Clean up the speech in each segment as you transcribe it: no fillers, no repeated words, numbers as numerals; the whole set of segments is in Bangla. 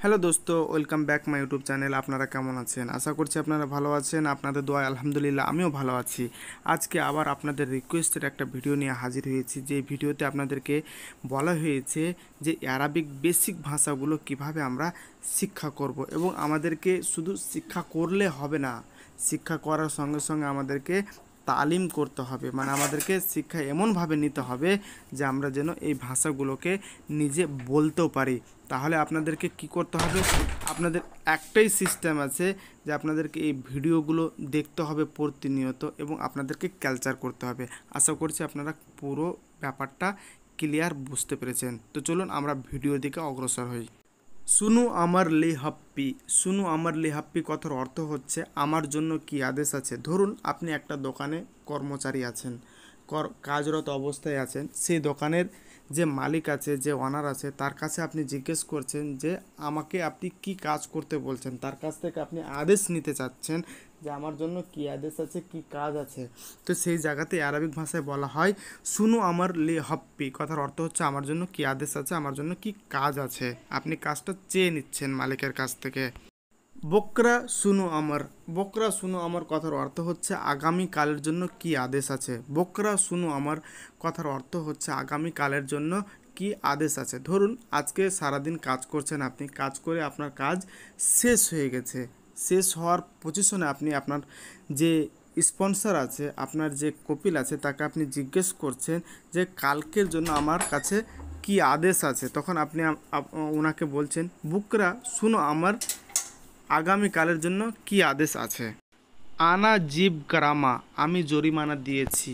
হ্যালো দোস্ত, welcome back my YouTube channel. আপনারা কেমন আছেন? আশা করছি আপনারা ভালো আছেন। আপনাদের দোয়ায় আলহামদুলিল্লাহ আমিও ভালো আছি। আজকে আবার আপনাদের রিকোয়েস্টের একটা ভিডিও নিয়ে হাজির হয়েছি। যে ভিডিওতে আপনাদেরকে বলা হয়েছে যে অ্যারাবিক বেসিক ভাষাগুলো কিভাবে আমরা শিক্ষা করব, এবং আমাদেরকে শুধু শিক্ষা করলে হবে না, শিক্ষা করার সঙ্গে সঙ্গে আমাদেরকে তালিম করতে হবে। মানে আমাদেরকে শিক্ষা এমনভাবে নিতে হবে যে আমরা যেন এই ভাষাগুলোকে নিজে বলতেও পারি। তাহলে আপনাদেরকে কি করতে হবে? আপনাদের একটাই সিস্টেম আছে যে আপনাদেরকে এই ভিডিওগুলো দেখতে হবে প্রতিনিয়ত, এবং আপনাদেরকে ক্যালচার করতে হবে। আশা করছি আপনারা পুরো ব্যাপারটা ক্লিয়ার বুঝতে পেরেছেন। তো চলুন আমরা ভিডিওর দিকে অগ্রসর হই। শুনু আমার লিহাপ্পি। শুনু আমার লিহাপ্পি কথার অর্থ হচ্ছে আমার জন্য কি আদেশ আছে। ধরুন আপনি একটা দোকানে কর্মচারী আছেন, কাজরত অবস্থায় আছেন। সেই দোকানের যে মালিক আছে, যে ওনার আছে, তার কাছে আপনি জিজ্ঞেস করছেন যে আমাকে আপনি কি কাজ করতে বলছেন। তার কাছ থেকে আপনি আদেশ নিতে চাচ্ছেন যে আমার জন্য কি আদেশ আছে, কি কাজ আছে। তো সেই জায়গাতে আরবিক ভাষায় বলা হয় শুনু আমার লি হপ্পি। কথার অর্থ হচ্ছে আমার জন্য কি আদেশ আছে, আমার জন্য কি কাজ আছে। আপনি কাজটা চেয়ে নিচ্ছেন মালিকের কাছ থেকে। বকরা শুনু আমার। বকরা শুনু আমার কথার অর্থ হচ্ছে আগামী কালের জন্য কি আদেশ আছে। বকরা শুনু আমার কথার অর্থ হচ্ছে আগামী কালের জন্য কি আদেশ আছে। ধরুন আজকে সারাদিন কাজ করছেন, আপনি কাজ করে আপনার কাজ শেষ হয়ে গেছে। শেষ হওয়ার পজিশনে আপনি আপনার যে স্পন্সর আছে, আপনার যে কপিল আছে, তাকে আপনি জিজ্ঞেস করছেন যে কালকের জন্য আমার কাছে কি আদেশ আছে। তখন আপনি ওনাকে বলছেন বুকরা শুনো আমার আগামীকালের জন্য কি আদেশ আছে। আনা জিব গারামা, আমি জরিমানা দিয়েছি।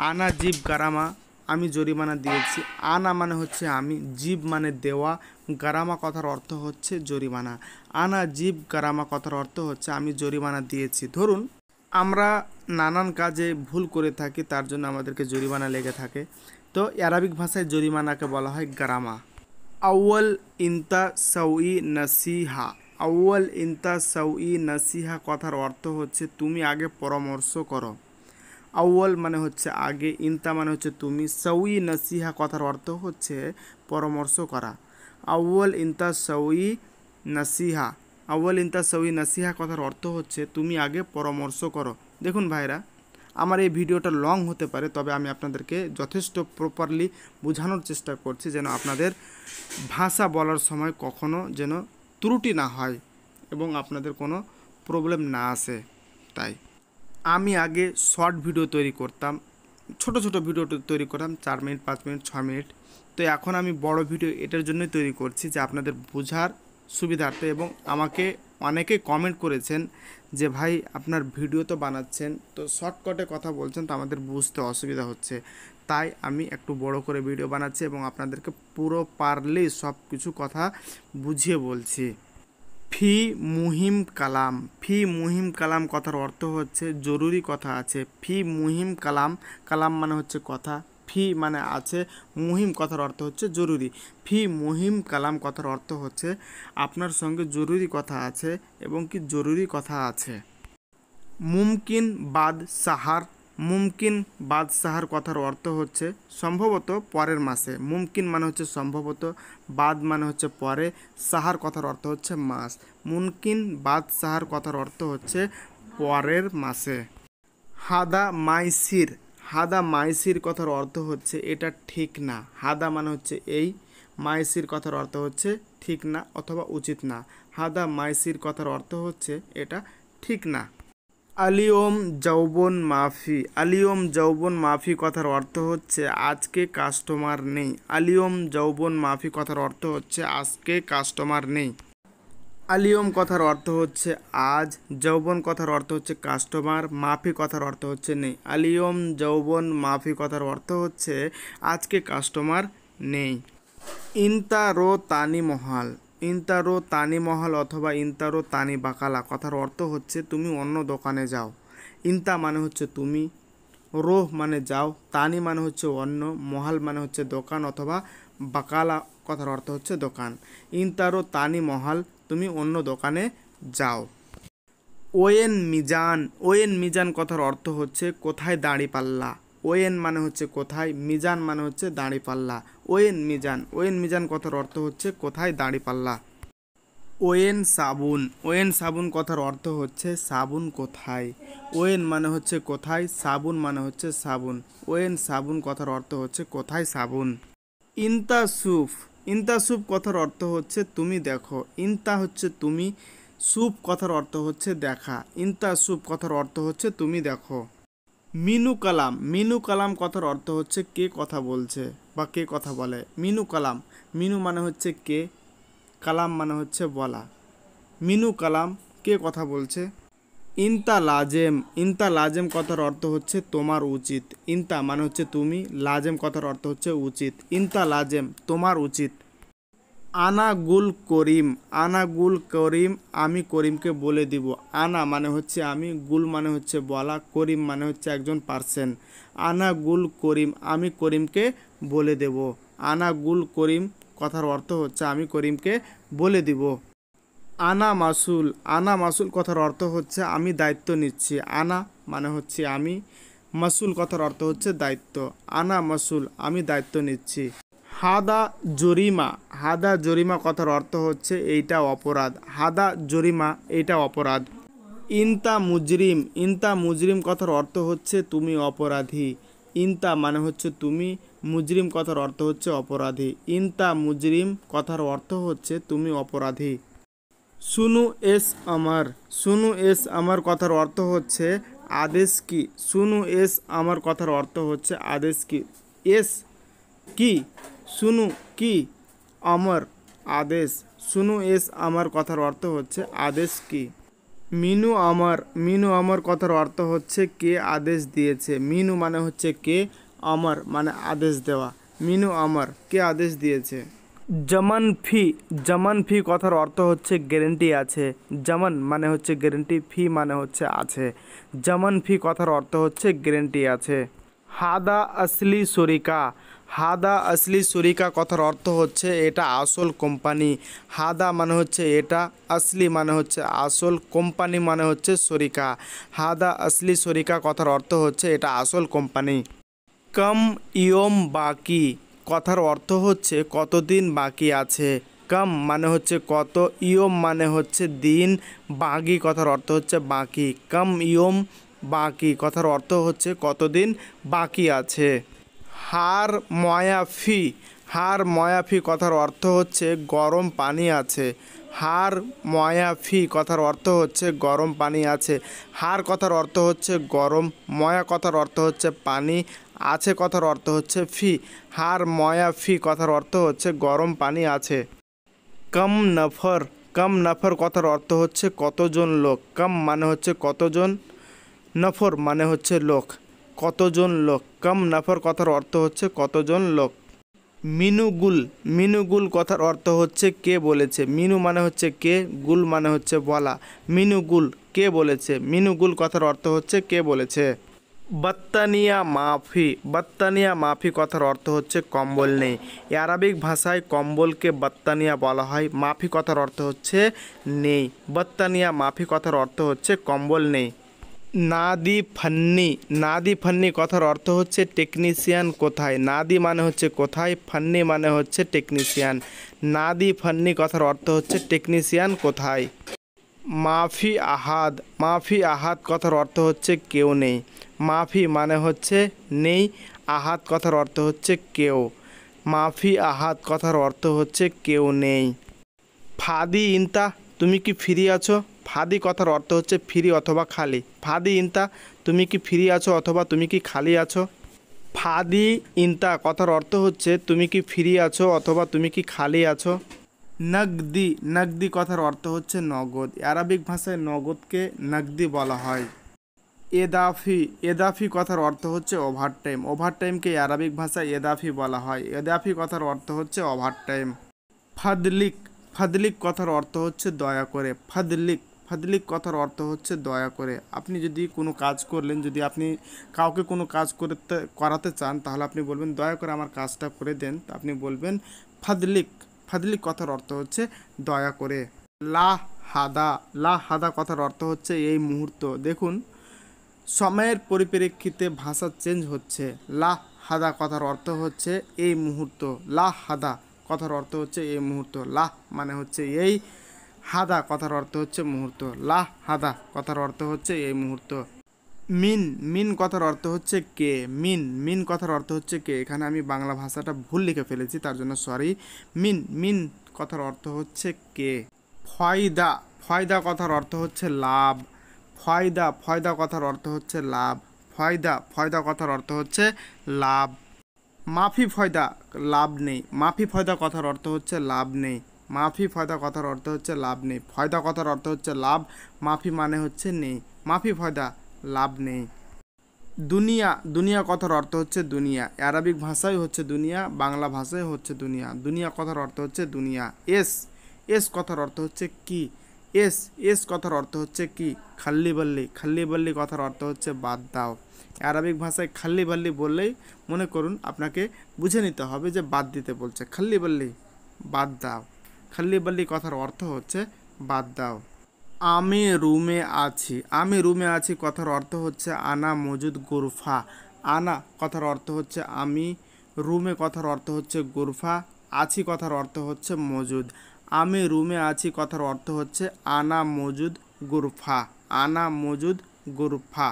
আনা জিব গারামা, আমি জরিমানা দিয়েছি। আনা মানে হচ্ছে আমি, জিব মানে দেওয়া, গারামা কথার অর্থ হচ্ছে জরিমানা। আনা জিব গারামা কথার অর্থ হচ্ছে আমি জরিমানা দিয়েছি। ধরুন আমরা নানান কাজে ভুল করে থাকি, তার জন্য আমাদেরকে জরিমানা লেগে থাকে। তো আরবিক ভাষায় জরিমানাকে বলা হয় গারামা। আউয়াল ইনতা সাউই নাসিহা। আউয়াল ইনতা সাউই নাসিহা কথার অর্থ হচ্ছে তুমি আগে পরামর্শ করো। আউয়াল মানে হচ্ছে আগে, ইনতা মানে হচ্ছে তুমি, সাউই নাসিহা কথার অর্থ হচ্ছে পরামর্শ করা। আউয়াল ইনতা সাউই নাসিহা। আউয়াল ইনতা সাউই নাসিহা কথার অর্থ হচ্ছে তুমি আগে পরামর্শ করো। দেখুন ভাইরা, আমার এই ভিডিওটা লং হতে পারে, তবে আমি আপনাদেরকে যথেষ্ট প্রপারলি বোঝানোর চেষ্টা করছি যেন আপনাদের ভাষা বলার সময় কখনো যেন ত্রুটি না হয় এবং আপনাদের কোনো প্রবলেম না আসে। তাই আমি আগে শর্ট ভিডিও তৈরি করতাম, ছোট ছোট ভিডিও তৈরি করতাম 4 মিনিট, 5 মিনিট, 6 মিনিট। তো এখন আমি বড় ভিডিও এটার জন্যই তৈরি করছি যে আপনাদের বোঝার সুবিধার্থে। এবং আমাকে অনেকে কমেন্ট করেছেন যে ভাই আপনার ভিডিও তো বানাচ্ছেন, তো শর্টকাটে কথা বলছেন, তো আমাদের বুঝতে অসুবিধা হচ্ছে। তাই আমি একটু বড় করে ভিডিও বানাচ্ছি এবং আপনাদেরকে পুরো পারলে সব কিছু কথা বুঝিয়ে বলছি। ফি মুহিম কালাম। ফি মুহিম কালাম কথার অর্থ হচ্ছে জরুরি কথা আছে। ফি মুহিম কালাম, কালাম মানে হচ্ছে কথা, ফি মানে আছে, মুহিম কথার অর্থ হচ্ছে জরুরি। ফি মুহিম কালাম কথার অর্থ হচ্ছে আপনার সঙ্গে জরুরি কথা আছে এবং কি জরুরি কথা আছে। মুমকিন বাদ সাহার। মুমকিন বাদ সাহার কথার অর্থ হচ্ছে সম্ভবত পরের মাসে। মুমকিন মানে হচ্ছে সম্ভবত, বাদ মানে হচ্ছে পরে, সাহার কথার অর্থ হচ্ছে মাস। মুমকিন বাদ সাহার কথার অর্থ হচ্ছে পরের মাসে। হাদা মাইসির। হাদা মাইসির কথার অর্থ হচ্ছে এটা ঠিক না। হাদা মানে হচ্ছে এই, মাইসির কথার অর্থ হচ্ছে ঠিক না অথবা উচিত না। হাদা মাইসির কথার অর্থ হচ্ছে এটা ঠিক না। আলিওম যৌবন মাফি। আলিওম যৌবন মাফি কথার অর্থ হচ্ছে আজকে কাস্টমার নেই। আলিওম যৌবন মাফি কথার অর্থ হচ্ছে আজকে কাস্টমার নেই। আলিওম কথার অর্থ হচ্ছে আজ, যৌবন কথার অর্থ হচ্ছে কাস্টমার, মাফি কথার অর্থ হচ্ছে নেই। আলিওম যৌবন মাফি কথার অর্থ হচ্ছে আজকে কাস্টমার নেই। ইনতারো তানি মহাল। ইনতারো তানি মহাল অথবা ইনতারো তানি বাকালা কথার অর্থ হচ্ছে তুমি অন্য দোকানে যাও। ইনতা মানে হচ্ছে তুমি, রোহ মানে যাও, তানি মানে হচ্ছে অন্য, মহাল মানে হচ্ছে দোকান অথবা বাকালা কথার অর্থ হচ্ছে দোকান। ইনতারো তানি মহাল, তুমি অন্য দোকানে যাও। ওয়েন মিজান। ওয়েন মিজান কথার অর্থ হচ্ছে কোথায় দাঁড়িপাল্লা। ওয়েন মানে হচ্ছে কোথায়, মিজান মানে হচ্ছে দাঁড়িপাল্লা। ওয়েন মিজান। ওয়েন মিজান কথার অর্থ হচ্ছে কোথায় দাঁড়িপাল্লা। ওয়েন সাবুন। ওয়েন সাবুন কথার অর্থ হচ্ছে সাবুন কোথায়। ওয়েন মানে হচ্ছে কোথায়, সাবুন মানে হচ্ছে সাবুন। ওয়েন সাবুন কথার অর্থ হচ্ছে কোথায় সাবুন। ইনতা সুফ। ইনতা সুফ কথার অর্থ হচ্ছে তুমি দেখো। ইনতা হচ্ছে তুমি, সুফ কথার অর্থ হচ্ছে দেখা। ইনতা সুফ কথার অর্থ হচ্ছে তুমি দেখো। মিনু কালাম। মিনু কালাম কথার অর্থ হচ্ছে কে কথা বলছে বা কে কথা বলে। মিনু কালাম। মিনু মানে হচ্ছে কে, কালাম মানে হচ্ছে বলা। মিনু কালাম, কে কথা বলছে। ইনতা লাজেম। ইনতা লাজেম কথার অর্থ হচ্ছে তোমার উচিত। ইনতা মানে হচ্ছে তুমি, লাজেম কথার অর্থ হচ্ছে উচিত। ইনতা লাজেম, তোমার উচিত। আনা গুল করিম। আনা গুল করিম, আমি করিমকে বলে দিব। আনা মানে হচ্ছে আমি, গুল মানে হচ্ছে বলা, করিম মানে হচ্ছে একজন পার্সন। আনা গুল করিম, আমি করিমকে বলে দেব। আনা গুল করিম কথার অর্থ হচ্ছে আমি করিমকে বলে দিব। আনা মাসুল। আনা মাসুল কথার অর্থ হচ্ছে আমি দায়িত্ব নিচ্ছি। আনা মানে হচ্ছে আমি, মাসুল কথার অর্থ হচ্ছে দায়িত্ব। আনা মাসুল, আমি দায়িত্ব নিচ্ছি। হাদা জরিমা। হাদা জরিমা কথার অর্থ হচ্ছে এইটা অপরাধ। হাদা জরিমা, এইটা অপরাধ। ইনতা মুজরিম। ইনতা মুজরিম কথার অর্থ হচ্ছে তুমি অপরাধী। ইনতা মানে হচ্ছে তুমি, মুজরিম কথার অর্থ হচ্ছে অপরাধী। ইনতা মুজরিম কথার অর্থ হচ্ছে তুমি অপরাধী। সুনু এস আমার। সুনু এস আমার কথার অর্থ হচ্ছে আদেশ কি। সুনু এস আমার কথার অর্থ হচ্ছে আদেশ কি। এস কি, সুনু কি, আমার আদেশ। সুনু এস আমার কথার অর্থ হচ্ছে আদেশ কি। মিনু আমার। মিনু আমার কথার অর্থ হচ্ছে কে আদেশ দিয়েছে। মিনু মানে হচ্ছে কে, আমার মানে আদেশ দেওয়া। মিনু আমার, কে আদেশ দিয়েছে। জামান ফি। জামান ফি কথার অর্থ হচ্ছে গ্যারেন্টি আছে। জামান মানে হচ্ছে গ্যারেন্টি, ফি মানে হচ্ছে আছে। জামান ফি কথার অর্থ হচ্ছে গ্যারেন্টি আছে। হাদা আসলি শরিকা। হাদা আসলি শরিকা কথার অর্থ হচ্ছে এটা আসল কোম্পানি। হাদা মানে হচ্ছে এটা, আসলি মানে হচ্ছে আসল, কোম্পানি মানে হচ্ছে শরিকা। হাদা আসলি শরিকা কথার অর্থ হচ্ছে এটা আসল কোম্পানি। কম ইয়ম বাকি কথার অর্থ হচ্ছে কতদিন বাকি আছে। কম মানে হচ্ছে কত, ইয়ম মানে হচ্ছে দিন, বাকি কথার অর্থ হচ্ছে বাকি। কম ইয়ম বাকি কথার অর্থ হচ্ছে কতদিন বাকি আছে। হার ময়াফি। হার ময়াফি কথার অর্থ হচ্ছে গরম পানি আছে। হার ময়াফি কথার অর্থ হচ্ছে গরম পানি আছে। হার কথার অর্থ হচ্ছে গরম, ময়া কথার অর্থ হচ্ছে পানি, আছে কথার অর্থ হচ্ছে ফি। হার ময়াফি কথার অর্থ হচ্ছে গরম পানি আছে। কম নফর। কম নফর কথার অর্থ হচ্ছে কতজন লোক। কম মানে হচ্ছে কতজন, নফর মানে হচ্ছে লোক, কতজন লোক। কম নফর কথার অর্থ হচ্ছে কতজন লোক। মিনুগুল। মিনুগুল কথার অর্থ হচ্ছে কে বলেছে। মিনু মানে হচ্ছে কে, গুল মানে হচ্ছে বলা। মিনুগুল, কে বলেছে। মিনুগুল কথার অর্থ হচ্ছে কে বলেছে। বাত্তানিয়া মাফি। বাত্তানিয়া মাফি কথার অর্থ হচ্ছে কম্বল নেই। আরবিক ভাষায় কম্বলকে বাত্তানিয়া বলা হয়। মাফি কথার অর্থ হচ্ছে নেই। বাত্তানিয়া মাফি কথার অর্থ হচ্ছে কম্বল নেই। নাদি ফান্নি। নাদি ফান্নি কথার অর্থ হচ্ছে টেকনিশিয়ান কোথায়। নাদি মানে হচ্ছে কোথায়, ফান্নি মানে হচ্ছে টেকনিশিয়ান। নাদি ফান্নি কথার অর্থ হচ্ছে টেকনিশিয়ান কোথায়। মাফি আহাদ। মাফি আহাদ কথার অর্থ হচ্ছে কেউ নেই। মাফি মানে হচ্ছে নেই, আহাদ কথার অর্থ হচ্ছে কেউ। মাফি আহাদ কথার অর্থ হচ্ছে কেউ নেই। ফাদি ইনতা, তুমি কি ফ্রি আছো। ফাদি কথার অর্থ হচ্ছে ফ্রি অথবা খালি। ফাদি ইনতা, তুমি কি ফ্রি আছো অথবা তুমি কি খালি আছো। ফাদি ইনতা কথার অর্থ হচ্ছে তুমি কি ফ্রি আছো অথবা তুমি কি খালি আছো। নগদি। নগদি কথার অর্থ হচ্ছে নগদ। আরবিক ভাষায় নগদকে নগদি বলা হয়। এদাফি। এদাফি কথার অর্থ হচ্ছে ওভারটাইম। ওভারটাইমকে আরবিক ভাষায় এদাফি বলা হয়। এদাফি কথার অর্থ হচ্ছে ওভারটাইম। ফাদলিক। ফাদলিক কথার অর্থ হচ্ছে দয়া করে। ফাদলিক। ফাদলিক কথার অর্থ হচ্ছে দয়া করে। আপনি যদি কোনো কাজ করলেন, যদি আপনি কাউকে কোনো কাজ করাতে চান, তাহলে আপনি বলবেন দয়া করে আমার কাজটা করে দেন, তা আপনি বলবেন ফাদলিক। ফাদলিক কথার অর্থ হচ্ছে দয়া করে। লা হাদা। লা হাদা কথার অর্থ হচ্ছে এই মুহূর্ত। দেখুন, সময়ের পরিপ্রেক্ষিতে ভাষা চেঞ্জ হচ্ছে। লা হাদা কথার অর্থ হচ্ছে এই মুহূর্ত। লা হাদা কথার অর্থ হচ্ছে এই মুহূর্ত। লাহ মানে হচ্ছে এই, হাদা কথার অর্থ হচ্ছে মুহূর্ত, লা হাদা কথার অর্থ হচ্ছে এই মুহূর্ত। মিন মিন কথার অর্থ হচ্ছে কে, মিন মিন কথার অর্থ হচ্ছে কে। এখানে আমি বাংলা ভাষাটা ভুল লিখে ফেলেছি, তার জন্য সরি। মিন মিন কথার অর্থ হচ্ছে কে। ফয়দা ফয়দা কথার অর্থ হচ্ছে লাভ, ফয়দা ফয়দা কথার অর্থ হচ্ছে লাভ, ফয়দা ফয়দা কথার অর্থ হচ্ছে লাভ। মাফি ফয়দা লাভ নেই, মাফি ফয়দা কথার অর্থ হচ্ছে লাভ নেই, মাফি ফয়দা কথার অর্থ হচ্ছে লাভ নেই। ফয়দা কথার অর্থ হচ্ছে লাভ, মাফি মানে হচ্ছে নেই, মাফি ফয়দা লাভ নেই। দুনিয়া দুনিয়া কথার অর্থ হচ্ছে দুনিয়া, আরবিক ভাষায় হচ্ছে দুনিয়া, বাংলা ভাষায় হচ্ছে দুনিয়া। দুনিয়া কথার অর্থ হচ্ছে দুনিয়া। এস এস কথার অর্থ হচ্ছে কি, এস এস কথার অর্থ হচ্ছে কি। খাল্লি বাল্লি খাল্লি বাল্লি কথার অর্থ হচ্ছে বাদ দাও। আরবিক ভাষায় খাল্লি বাল্লি বললেই মনে করুন আপনাকে বুঝে নিতে হবে যে বাদ দিতে বলছে। খাল্লি বাল্লি বাদ দাও, খাল্লি বাল্লি কথার অর্থ হচ্ছে বাদ দাও। আমি রুমে আছি, আমি রুমে আছি কথার অর্থ হচ্ছে আনা মজুদ গুরফা। আনা কথার অর্থ হচ্ছে আমি, রুমে কথার অর্থ হচ্ছে গুরফা, আছি কথার অর্থ হচ্ছে মজুদ। আমি রুমে আছি কথার অর্থ হচ্ছে আনা মজুদ গুরফা, আনা মজুদ গুরফা।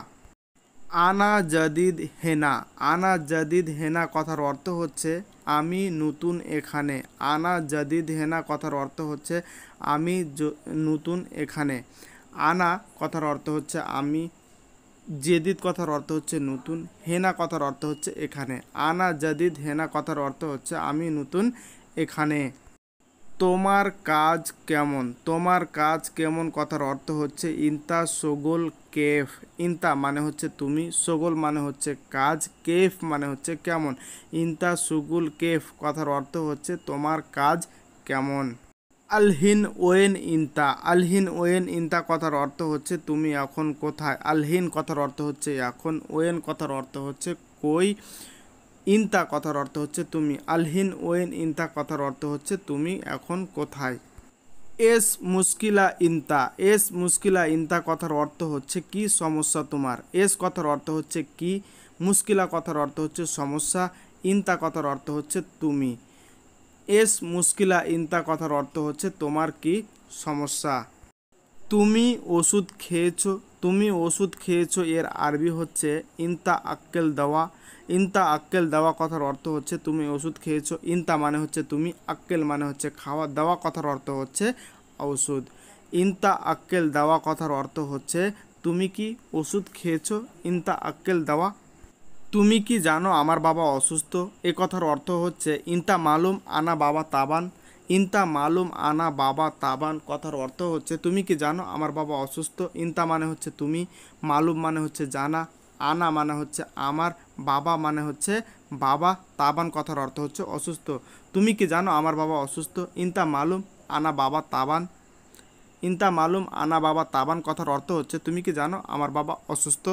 আনা জাদিদ হেনা, আনা জাদিদ হেনা কথার অর্থ হচ্ছে আমি নতুন এখানে। আনা জাদিদ হেনা কথার অর্থ হচ্ছে আমি নতুন এখানে। আনা কথার অর্থ হচ্ছে আমি, জেদিদ কথার অর্থ হচ্ছে নতুন, হেনা কথার অর্থ হচ্ছে এখানে। আনা জাদিদ হেনা কথার অর্থ হচ্ছে আমি নতুন এখানে। তোমার কাজ কেমন, তোমার কাজ কেমন কথার অর্থ হচ্ছে ইন্তা সগোল কেফ। ইন্তা মানে হচ্ছে তুমি, সগোল মানে হচ্ছে কাজ, কেফ মানে হচ্ছে কেমন। ইন্তা সুগুল কেফ কথার অর্থ হচ্ছে তোমার কাজ কেমন। আলহিন ওয়েন ইন্তা, আলহিন ওয়েন ইন্তা কথার অর্থ হচ্ছে তুমি এখন কোথায়। আলহিন কথার অর্থ হচ্ছে এখন, ওয়েন কথার অর্থ হচ্ছে কই, ইন্তা কথার অর্থ হচ্ছে তুমি। আলহিন ওয়েন ইন্তা কথার অর্থ হচ্ছে তুমি এখন কোথায়। এস মুশকিলা ইন্তা, এস মুশকিলা ইন্তা কথার অর্থ হচ্ছে কি সমস্যা তোমার। এস কথার অর্থ হচ্ছে কি, মুশকিলা কথার অর্থ হচ্ছে সমস্যা, ইন্তা কথার অর্থ হচ্ছে তুমি। এস মুশকিলা ইন্তা কথার অর্থ হচ্ছে তোমার কি সমস্যা। তুমি ওষুধ খেয়েছো, তুমি ওষুধ খেয়েছো এর আরবি হচ্ছে ইন্তা আক্কেল দেওয়া। ইন্তা আক্কেল দেওয়া কথার অর্থ হচ্ছে তুমি ওষুধ খেয়েছো। ইন্তা মানে হচ্ছে তুমি, আক্কেল মানে হচ্ছে খাওয়া, দেওয়া কথার অর্থ হচ্ছে ওষুধ। ইন্তা আক্কেল দেওয়া কথার অর্থ হচ্ছে তুমি কি ওষুধ খেয়েছো। ইন্তা আক্কেল দেওয়া। তুমি কি জানো আমার বাবা অসুস্থ, এ কথার অর্থ হচ্ছে ইন্তা মালুম আনা বাবা তাবান। ইন্তা মালুম আনা বাবা তাবান কথার অর্থ হচ্ছে তুমি কি জানো আমার বাবা অসুস্থ। ইন্তা মানে হচ্ছে তুমি, মালুম মানে হচ্ছে জানা, আনা মানে হচ্ছে আমার, বাবা মানে হচ্ছে বাবা, তাবান কথার অর্থ হচ্ছে অসুস্থ। তুমি কি জানো আমার বাবা অসুস্থ। ইন্তা মালুম আনা বাবা তাবান। ইন্তা মালুম আনা বাবা তাবান কথার অর্থ হচ্ছে তুমি কি জানো আমার বাবা অসুস্থ।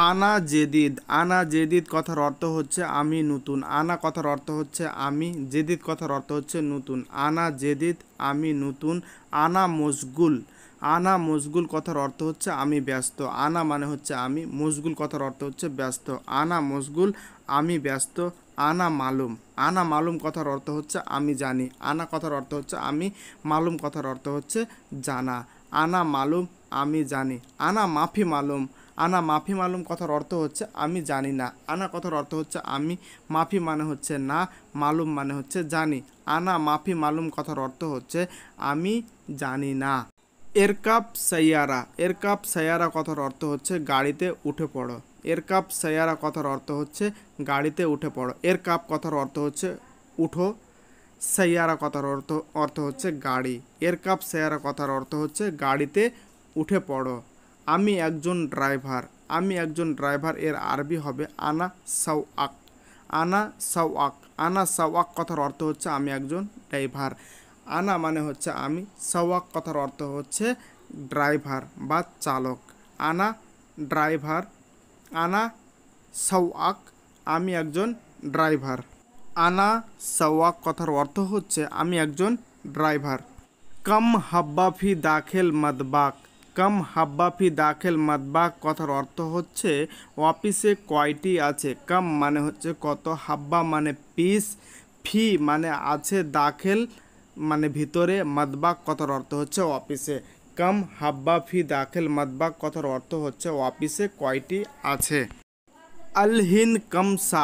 আনা জেদিদ, আনা জেদিদ কথার অর্থ হচ্ছে আমি নতুন। আনা কথার অর্থ হচ্ছে আমি, জেদিদ কথার অর্থ হচ্ছে নতুন। আনা জেদিদ আমি নতুন। আনা মশগুল, আনা মশগুল কথার অর্থ হচ্ছে আমি ব্যস্ত। আনা মানে হচ্ছে আমি, মশগুল কথার অর্থ হচ্ছে ব্যস্ত। আনা মশগুল আমি ব্যস্ত। আনা মালুম, আনা মালুম কথার অর্থ হচ্ছে আমি জানি। আনা কথার অর্থ হচ্ছে আমি, মালুম কথার অর্থ হচ্ছে জানা। আনা মালুম আমি জানি। আনা মাফি মালুম, আনা মাফি মালুম কথার অর্থ হচ্ছে আমি জানি না। আনা কথার অর্থ হচ্ছে আমি, মাফি মানে হচ্ছে না, মালুম মানে হচ্ছে জানি। আনা মাফি মালুম কথার অর্থ হচ্ছে আমি জানি না। এরকাব সাইয়ারা, এরকাব সাইয়ারা কথার অর্থ হচ্ছে গাড়িতে উঠে পড়ো। এরকাব সাইয়ারা কথার অর্থ হচ্ছে গাড়িতে উঠে পড়ো। এরকাব কথার অর্থ হচ্ছে উঠো, সাইয়ারা কথার অর্থ অর্থ হচ্ছে গাড়ি। এরকাব সাইয়ারা কথার অর্থ হচ্ছে গাড়িতে উঠে পড়ো। আমি একজন ড্রাইভার, আমি একজন ড্রাইভার এর আরবি হবে আনা সাওয়াক। আনা সাওয়াক, আনা সাওয়াক কথার অর্থ হচ্ছে আমি একজন ড্রাইভার। আনা মানে হচ্ছে আমি, সাওয়াক কথার অর্থ হচ্ছে ড্রাইভার বা চালক। আনা ড্রাইভার, আনা সাওয়াক আমি একজন ড্রাইভার। আনা সাওয়াক কথার অর্থ হচ্ছে আমি একজন ড্রাইভার। কম হাব্বা ফি দাখিল মদবাক, কম হাব্বা ফি দাখিল মদবাক কথার অর্থ হচ্ছে অফিসে কয়টি আছে। কম মানে হচ্ছে কত, হাব্বা মানে পিস, ফি মানে আছে, দাখিল মানে ভিতরে, মতবাক কথার অর্থ হচ্ছে অফিসে। কম হাব্বা ফি দাখিল মতবাক কথার অর্থ হচ্ছে অফিসে কয়টি আছে। আলহিন কম সা,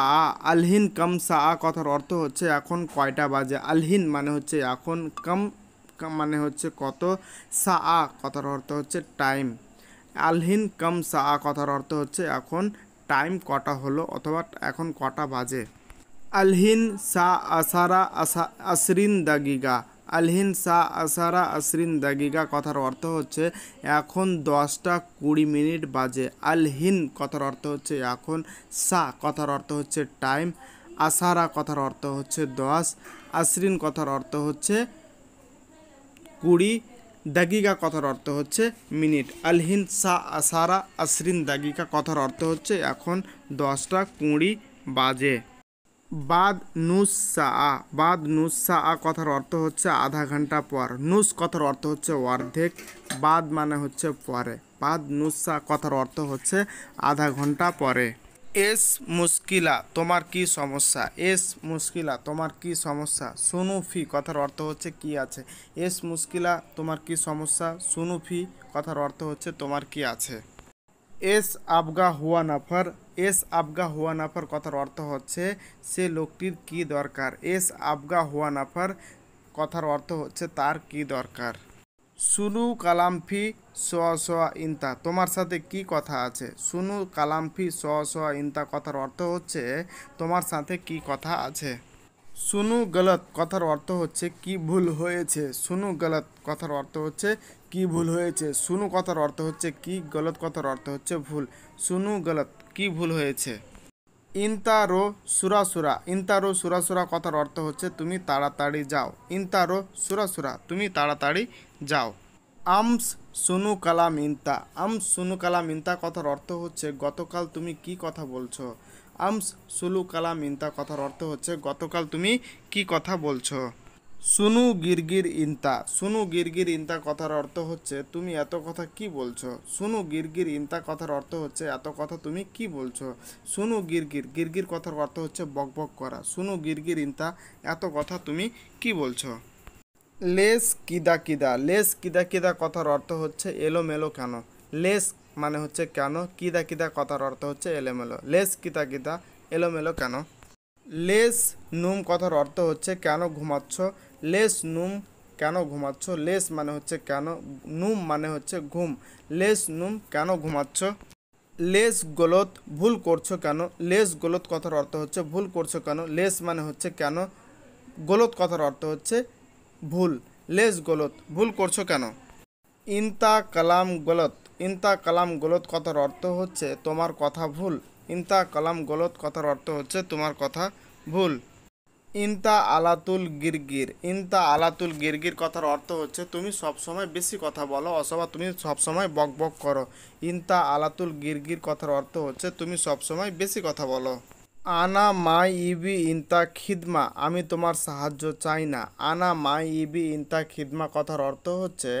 আলহিন কম সা কথার অর্থ হচ্ছে এখন কয়টা বাজে। আলহিন মানে হচ্ছে এখন, কম মানে হচ্ছে কত, সা কথার অর্থ হচ্ছে টাইম। আলহিন কম সা কথার অর্থ হচ্ছে এখন টাইম কটা হলো অথবা এখন কটা বাজে। আলহিন সা আসারা আসরিন দাগিগা, আলহিন সা আসারা আসরিন দাগিগা কথার অর্থ হচ্ছে এখন 10টা 20 মিনিট বাজে। আলহিন কথার অর্থ হচ্ছে এখন, সা কথার অর্থ হচ্ছে টাইম, আসারা কথার অর্থ হচ্ছে 10, আসরিন কথার অর্থ হচ্ছে 20, দাগিগা কথার অর্থ হচ্ছে মিনিট। আলহিন সা আসারা আসরিন দাগিগা কথার অর্থ হচ্ছে এখন 10টা 20 বাজে। বাদ নুস সা, বাদ নুস সা কথার অর্থ হচ্ছে আধা ঘন্টা পর। নুস কথার অর্থ হচ্ছে অর্ধেক, বাদ মানে হচ্ছে পরে। বাদ নুস সা কথার অর্থ হচ্ছে আধা ঘন্টা পরে। এস মুশকিলা তোমার কি সমস্যা, এস মুশকিলা তোমার কি সমস্যা। সুনুফি কথার অর্থ হচ্ছে কি আছে। এস মুশকিলা তোমার কি সমস্যা, সুনুফি কথার অর্থ হচ্ছে তোমার কি আছে। এস আবগা হুয়া নাফার, এস আবগা হুয়া নাফার কথার অর্থ হচ্ছে সে লোকটির কি দরকার। এস আবগা হুয়া নাফার কথার অর্থ হচ্ছে তার কি দরকার। সুনু কালামফি সোয়া সোয়া ইন্তা তোমার সাথে কি কথা আছে। সুনু কালামফি সোয়া সোয়া ইন্তা কথার অর্থ হচ্ছে তোমার সাথে কি কথা আছে। সুনু গলত কথার অর্থ হচ্ছে কি ভুল হয়েছে। সুনু গলত কথার অর্থ হচ্ছে কি ভুল হয়েছে। সুনু কথার অর্থ হচ্ছে কি, গলত কথার অর্থ হচ্ছে ভুল। সুনু গলত কি ভুল হয়েছে। ইনতারো সুরাসুরা, ইনতারো সুরাসুরা কথার অর্থ হচ্ছে তুমি তাড়াতাড়ি যাও। ইনতারো সুরাসুরা তুমি তাড়াতাড়ি যাও। আমস সুনু কালাম ইনতা, আমস সুনু কালাম ইনতা কথার অর্থ হচ্ছে গতকাল তুমি কি কথা বলছো। আমস সুলু কালাম ইনতা কথার অর্থ হচ্ছে গতকাল তুমি কি কথা বলছো। সুনু গিরগির ইনতা, সুনু গিরগির ইনতা কথার অর্থ হচ্ছে তুমি এত কথা কি বলছো। সুনু গিরগির ইনতা কথার অর্থ হচ্ছে এত কথা তুমি কি বলছো। সুনু গিরগির, গিরগির কথার অর্থ হচ্ছে বকবক করা। সুনু গিরগির ইনতা এত কথা তুমি কি বলছো। লেস কিদা কিদা, লেস কিদা কিদা কথার অর্থ হচ্ছে এলোমেলো কেন। লেস মানে হচ্ছে কেন, কিদা কিদা কথার অর্থ হচ্ছে এলোমেলো। লেস কিদা কিদা এলোমেলো কেন। লেস নুম কথার অর্থ হচ্ছে কেন ঘুমাচ্ছ। লেস নুম কেন ঘুমাচ্ছ। লেস মানে হচ্ছে কেন, নুম মানে হচ্ছে ঘুম। লেস নুম কেন ঘুমাচ্ছ। লেস গলত ভুল করছো কেন। লেস গলত কথার অর্থ হচ্ছে ভুল করছো কেন। লেস মানে হচ্ছে কেন, গলত কথার অর্থ হচ্ছে ভুল। লেস গলত ভুল করছো কেন। ইনতা কালাম গলত, ইনতা কালাম গলত কথার অর্থ হচ্ছে তোমার কথা ভুল। ইনতা কালাম গলত কথার অর্থ হচ্ছে তোমার কথা ভুল। ইনতা আলাতুল গিরগির, ইনতা আলাতুল গিরগির কথার অর্থ হচ্ছে তুমি সবসময় বেশি কথা বলো অথবা তুমি সবসময় বক বক করো। ইনতা আলাতুল গিরগির কথার অর্থ হচ্ছে তুমি সবসময় বেশি কথা বলো। আনা মাই ইবি ইনতা খিদমা আমি তোমার সাহায্য চাই না। আনা মাই ইবি ইনতা খিদমা কথার অর্থ হচ্ছে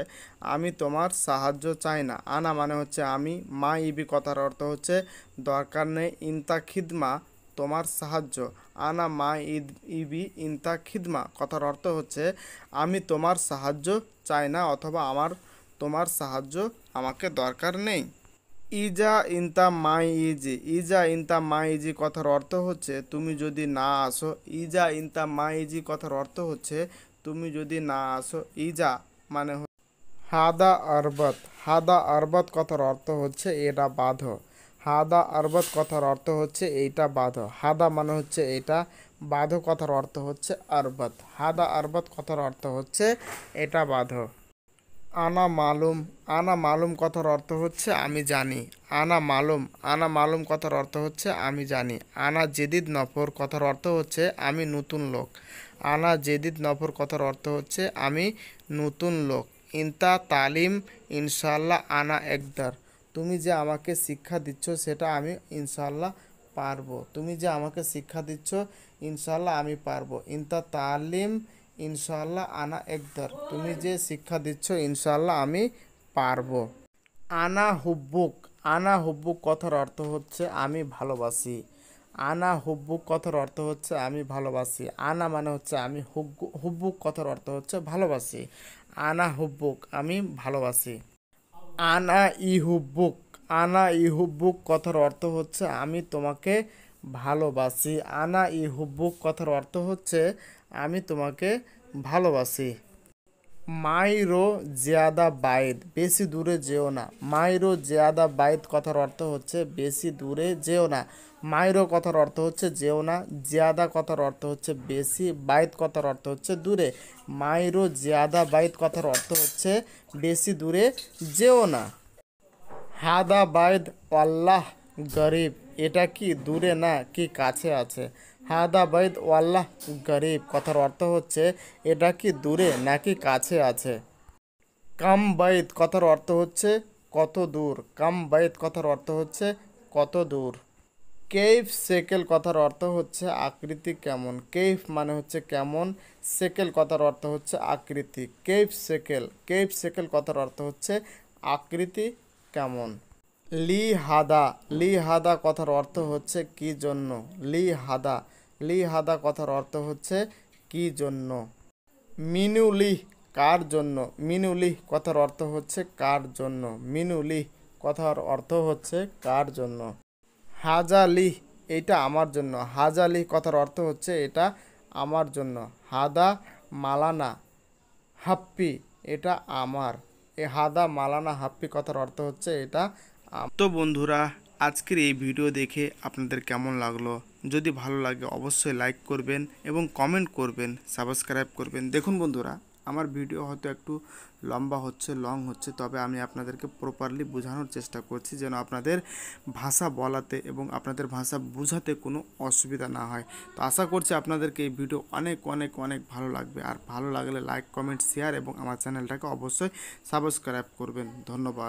আমি তোমার সাহায্য চাই না। আনা মানে হচ্ছে আমি, মাই ইবি কথার অর্থ হচ্ছে দরকার নেই, ইনতা খিদমা তোমার সাহায্য। আনা মাই ইবি ইনতা খিদমা কথার অর্থ হচ্ছে আমি তোমার সাহায্য চাই না অথবা আমার তোমার সাহায্য আমাকে দরকার নেই। ইজা ইনতা মাই ইজি, ইজা ইনতা মাই ইজি কথার অর্থ হচ্ছে তুমি যদি না আসো। ইজা ইনতা মাই ইজি কথার অর্থ হচ্ছে তুমি যদি না আসো। ইজা মানে হাদা আরবাত, হাদা আরবাত কথার অর্থ হচ্ছে এটা বাঁধো। হাদা আরবাত কথার অর্থ হচ্ছে এইটা বাঁধো। হাদা মানে হচ্ছে এটা, বাঁধো কথার অর্থ হচ্ছে আরবাত। হাদা আরবাত কথার অর্থ হচ্ছে এটা বাঁধো। আনা মালুম, আনা মালুম কথার অর্থ হচ্ছে আমি জানি। আনা মালুম, আনা মালুম কথার অর্থ হচ্ছে আমি জানি। আনা জেদিদ নফর কথার অর্থ হচ্ছে আমি নতুন লোক। আনা জেদিদ নফর কথার অর্থ হচ্ছে আমি নতুন লোক। ইনতা তালিম ইনশাল্লাহ আনা একদার তুমি যে আমাকে শিক্ষা দিচ্ছ সেটা আমি ইনশাল্লাহ পারবো। তুমি যে আমাকে শিক্ষা দিচ্ছ ইনশাল্লাহ আমি পারবো। ইনতা তালিম ইনশাল্লাহ আনা একদার তুমি যে শিক্ষা দিচ্ছ ইনশাল্লাহ আমি পারবো। আনা হুব্বুক, আনা হুব্বুক কথার অর্থ হচ্ছে আমি ভালোবাসি। আনা হুব্বুক কথার অর্থ হচ্ছে আমি ভালোবাসি। আনা মানে হচ্ছে আমি, হুব্বুক কথার অর্থ হচ্ছে ভালোবাসি। আনা হুব্বুক আমি ভালোবাসি। আনা ইহুব্বুক, আনা ইহুব্বুক কথার অর্থ হচ্ছে আমি তোমাকে ভালোবাসি। আনা ইহুব্বুক কথার অর্থ হচ্ছে আমি তোমাকে ভালোবাসি। মাইরো জিয়াদা বাইদ, বেশি দূরে যেও না। মাইরো জিয়াদা বাইদ কথার অর্থ হচ্ছে বেশি দূরে যেও না। মাইরো কথার অর্থ হচ্ছে যেও না, জিয়াদা কথার অর্থ হচ্ছে বেশি, বাইদ কথার অর্থ হচ্ছে দূরে। মাইরো জিয়াদা বাইদ কথার অর্থ হচ্ছে বেশি দূরে যেও না। হাদা বাইদ ওয়াল্লাহ গরিব, এটা কি দূরে না কি কাছে আছে। হাদা বাইদ ওয়াল্লাহ গরিব কথার অর্থ হচ্ছে এটা কি দূরে নাকি কাছে আছে। কাম বাইত কথার অর্থ হচ্ছে কত দূর। কাম বাইত কথার অর্থ হচ্ছে কত দূর। কেইফ সেকেল কথার অর্থ হচ্ছে আকৃতি কেমন। কেইফ মানে হচ্ছে কেমন, সেকেল কথার অর্থ হচ্ছে আকৃতি। কেইফ সেকেল, কেইফ সেকেল কথার অর্থ হচ্ছে আকৃতি কেমন। লি হাদা, লি হাদা কথার অর্থ হচ্ছে কি জন্য। লি হাদা, লি হাদা কথার অর্থ হচ্ছে কি জন্য। মিনুলিহ, কার জন্য। মিনুলিহ কথার অর্থ হচ্ছে কার জন্য। মিনুলিহ কথার অর্থ হচ্ছে কার জন্য। হাজালিহ, এটা আমার জন্য। হাজালিহ কথার অর্থ হচ্ছে এটা আমার জন্য। হাদা মালানা হাপ্পি, এটা আমার। এ হাদা মালানা হাপ্পি কথার অর্থ হচ্ছে এটা তো বন্ধুরা, আজকের এই ভিডিও দেখে আপনাদের কেমন লাগলো? যদি ভালো লাগে অবশ্যই লাইক করবেন এবং কমেন্ট করবেন, সাবস্ক্রাইব করবেন। দেখুন বন্ধুরা, আমার ভিডিও হয়তো একটু লম্বা হচ্ছে, লং হচ্ছে, তবে আমি আপনাদেরকে প্রপারলি বোঝানোর চেষ্টা করছি যেন আপনাদের ভাষা বলাতে এবং আপনাদের ভাষা বোঝাতে কোনো অসুবিধা না হয়। তো আশা করছি আপনাদেরকে এই ভিডিও অনেক অনেক অনেক ভালো লাগবে। আর ভালো লাগলে লাইক, কমেন্ট, শেয়ার এবং আমার চ্যানেলটাকে অবশ্যই সাবস্ক্রাইব করবেন। ধন্যবাদ।